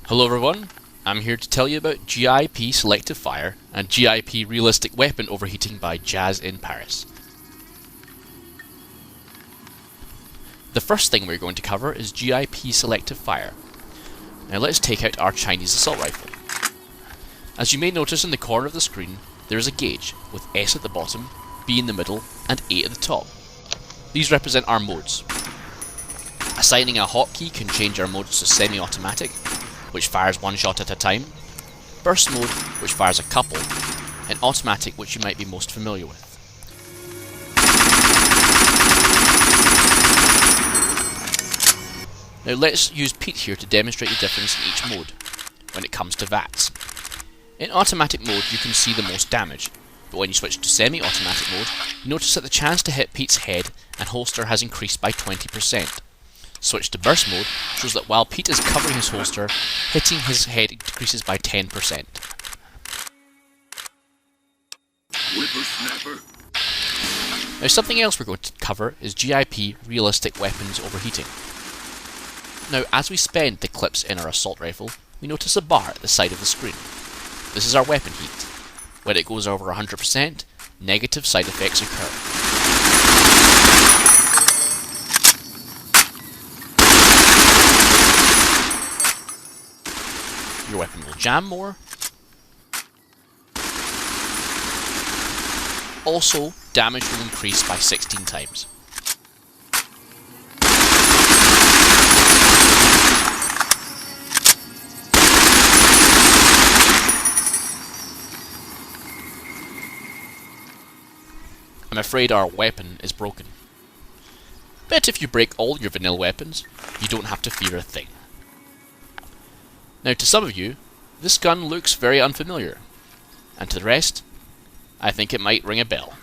Hello everyone, I'm here to tell you about JIP Selective Fire and JIP Realistic Weapon Overheating by JazzisParis. The first thing we're going to cover is JIP Selective Fire. Now let's take out our Chinese assault rifle. As you may notice in the corner of the screen, there is a gauge with S at the bottom, B in the middle and A at the top. These represent our modes. Assigning a hotkey can change our modes to semi-automatic, which fires one shot at a time, burst mode, which fires a couple, and automatic, which you might be most familiar with. Now let's use Pete here to demonstrate the difference in each mode when it comes to VATs. In automatic mode you can see the most damage, but when you switch to semi-automatic mode, you notice that the chance to hit Pete's head and holster has increased by 20%. Switch to burst mode shows that while Pete is covering his holster, hitting his head decreases by 10%. Now something else we're going to cover is JIP Realistic Weapons Overheating. Now as we spend the clips in our assault rifle, we notice a bar at the side of the screen. This is our weapon heat. When it goes over 100%, negative side effects occur. Your weapon will jam more. Also, damage will increase by 16 times. I'm afraid our weapon is broken. Bet if you break all your vanilla weapons, you don't have to fear a thing. Now to some of you, this gun looks very unfamiliar, and to the rest, I think it might ring a bell,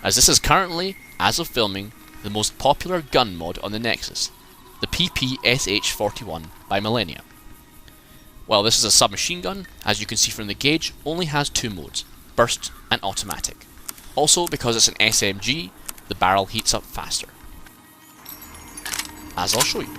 as this is currently, as of filming, the most popular gun mod on the Nexus, the PPSH-41 by Millenium. While this is a submachine gun, as you can see from the gauge, only has two modes, burst and automatic. Also, because it's an SMG, the barrel heats up faster. As I'll show you.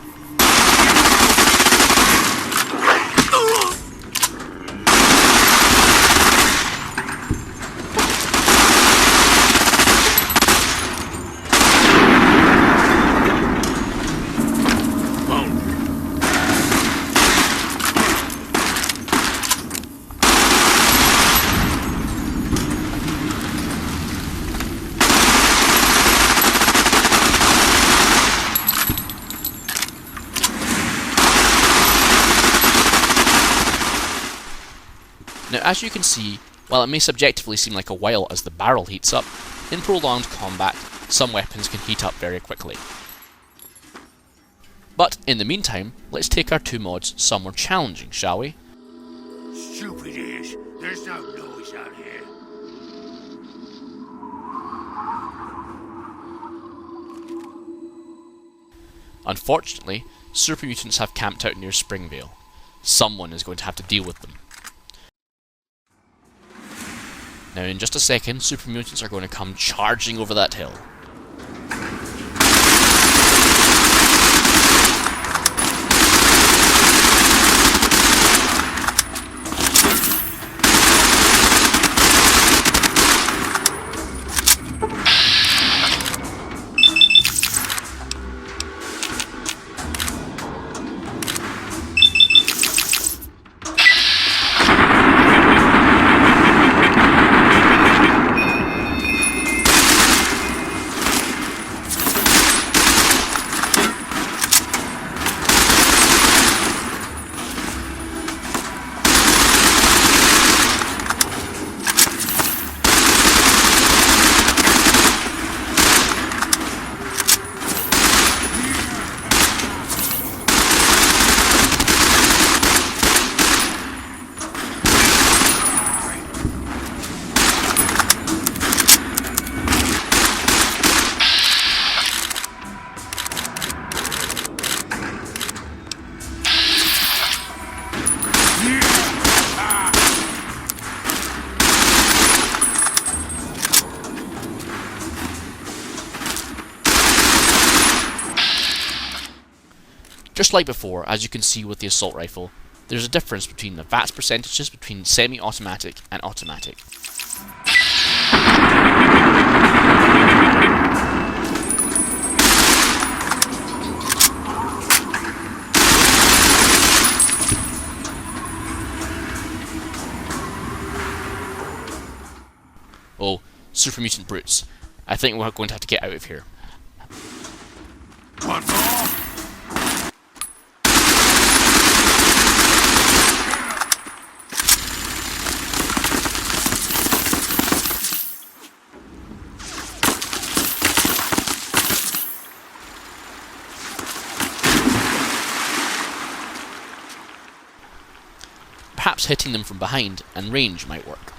Now as you can see, while it may subjectively seem like a while as the barrel heats up, in prolonged combat, some weapons can heat up very quickly. But in the meantime, let's take our two mods somewhere challenging, shall we? Stupid is. There's no noise out here. Unfortunately, super mutants have camped out near Springvale. Someone is going to have to deal with them. Now in just a second, super mutants are going to come charging over that hill. Just like before, as you can see with the assault rifle, there's a difference between the VATS percentages between semi-automatic and automatic. Oh, super mutant brutes. I think we're going to have to get out of here. What for? Perhaps hitting them from behind and range might work.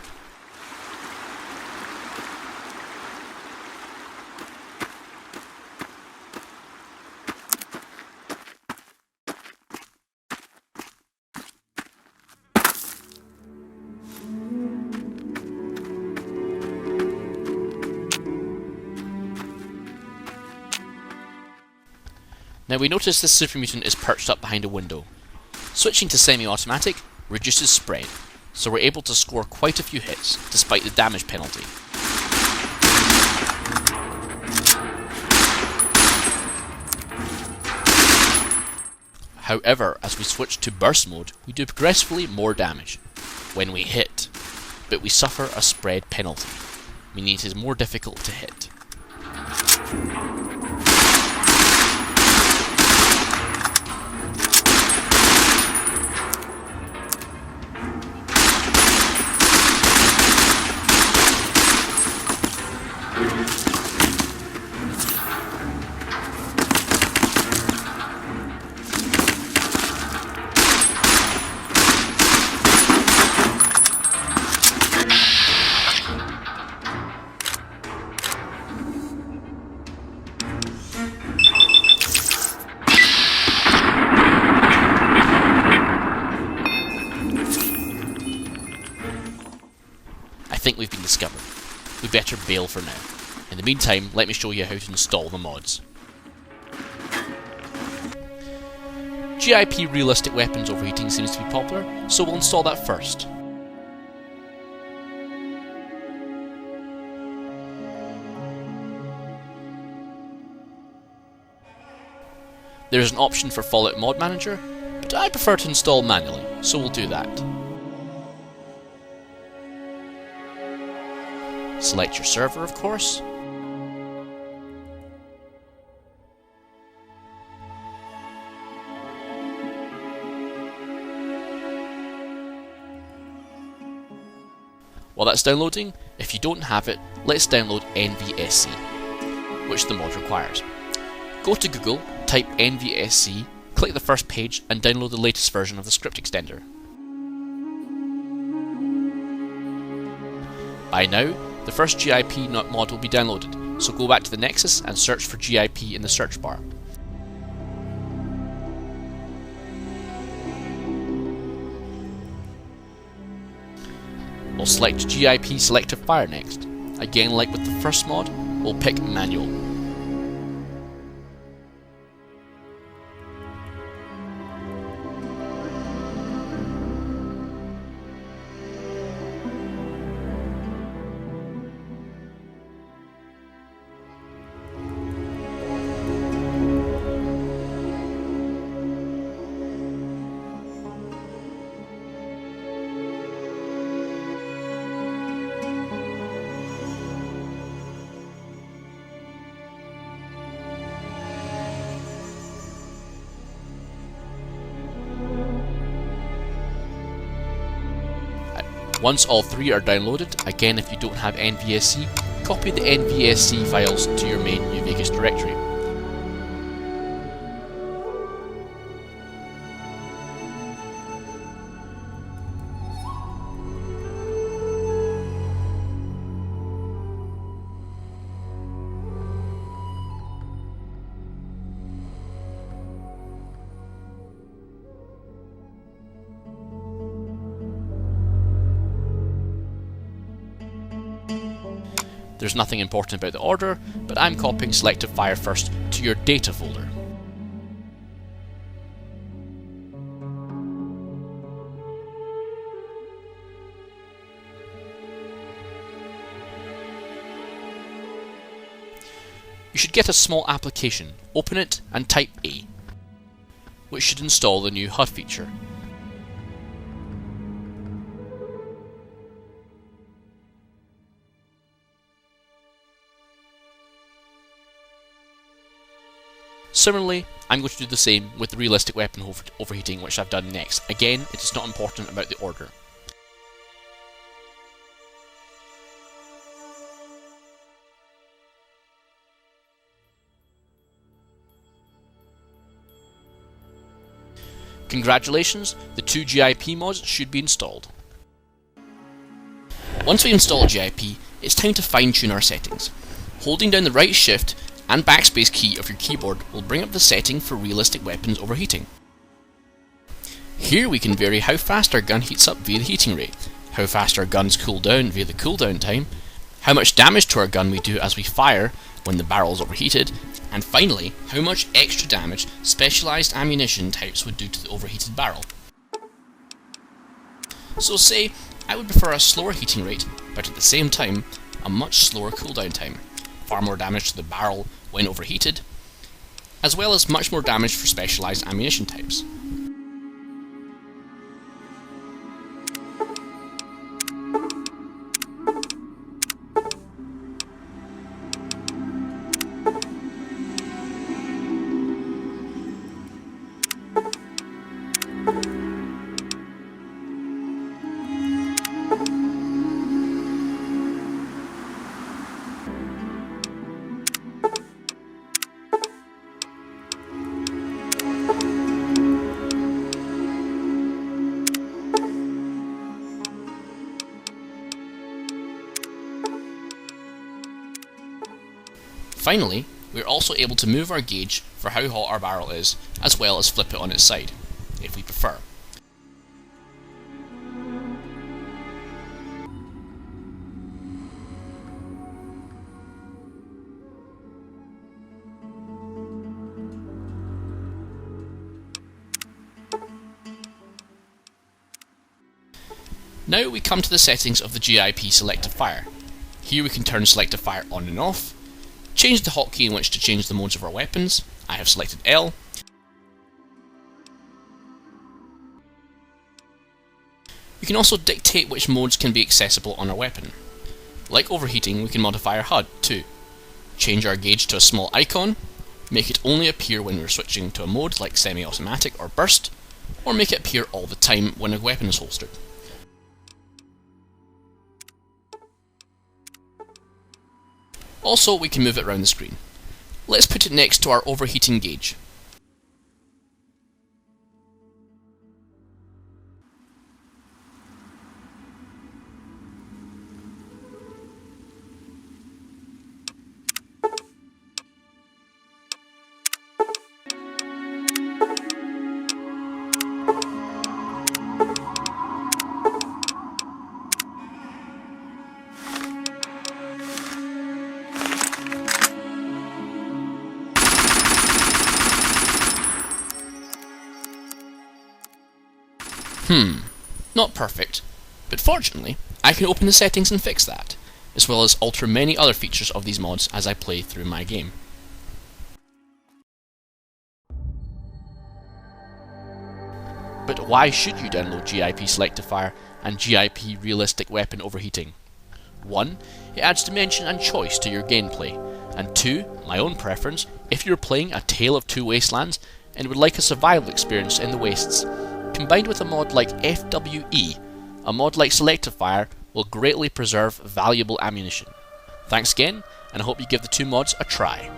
Now we notice this super mutant is perched up behind a window. Switching to semi-automatic reduces spread, so we're able to score quite a few hits despite the damage penalty. However, as we switch to burst mode, we do progressively more damage when we hit, but we suffer a spread penalty, meaning it is more difficult to hit. I think we've been discovered. We better bail for now. In the meantime, let me show you how to install the mods. JIP realistic weapons overheating seems to be popular, so we'll install that first. There's an option for Fallout Mod Manager, but I prefer to install manually, so we'll do that. Select your server, of course. While that's downloading, if you don't have it, let's download Nvse, which the mod requires. Go to Google, type Nvse, click the first page and download the latest version of the script extender. By now, the first JIP mod will be downloaded, so go back to the Nexus and search for JIP in the search bar. We'll select JIP Selective Fire next. Again, like with the first mod, we'll pick Manual. Once all three are downloaded, again if you don't have Nvse, copy the Nvse files to your main Vegas directory. There's nothing important about the order, but I'm copying Selective Fire first to your data folder. you should get a small application, open it and type A, which should install the new HUD feature. Similarly, I'm going to do the same with the realistic weapon overheating, which I've done next. Again, it is not important about the order. Congratulations, the 2 JIP mods should be installed. Once we install JIP, it's time to fine-tune our settings. Holding down the right shift and backspace key of your keyboard will bring up the setting for realistic weapons overheating. Here we can vary how fast our gun heats up via the heating rate, how fast our guns cool down via the cooldown time, how much damage to our gun we do as we fire when the barrel is overheated, and finally, how much extra damage specialised ammunition types would do to the overheated barrel. So say, I would prefer a slower heating rate, but at the same time, a much slower cooldown time, far more damage to the barrel when overheated, as well as much more damage for specialised ammunition types. Finally, we are also able to move our gauge for how hot our barrel is, as well as flip it on its side, if we prefer. Now we come to the settings of the JIP Selective Fire. Here we can turn Selective Fire on and off, change the hotkey in which to change the modes of our weapons. I have selected L. We can also dictate which modes can be accessible on our weapon. Like overheating, we can modify our HUD too. Change our gauge to a small icon, make it only appear when we're switching to a mode like semi-automatic or burst, or make it appear all the time when a weapon is holstered. Also, we can move it around the screen. Let's put it next to our overheating gauge. Not perfect, but fortunately, I can open the settings and fix that, as well as alter many other features of these mods as I play through my game. But why should you download JIP Selective Fire and JIP Realistic Weapon Overheating? 1. It adds dimension and choice to your gameplay, and 2. My own preference, if you're playing A Tale of Two Wastelands and would like a survival experience in the wastes, combined with a mod like FWE, a mod like Selective Fire will greatly preserve valuable ammunition. Thanks again, and I hope you give the 2 mods a try.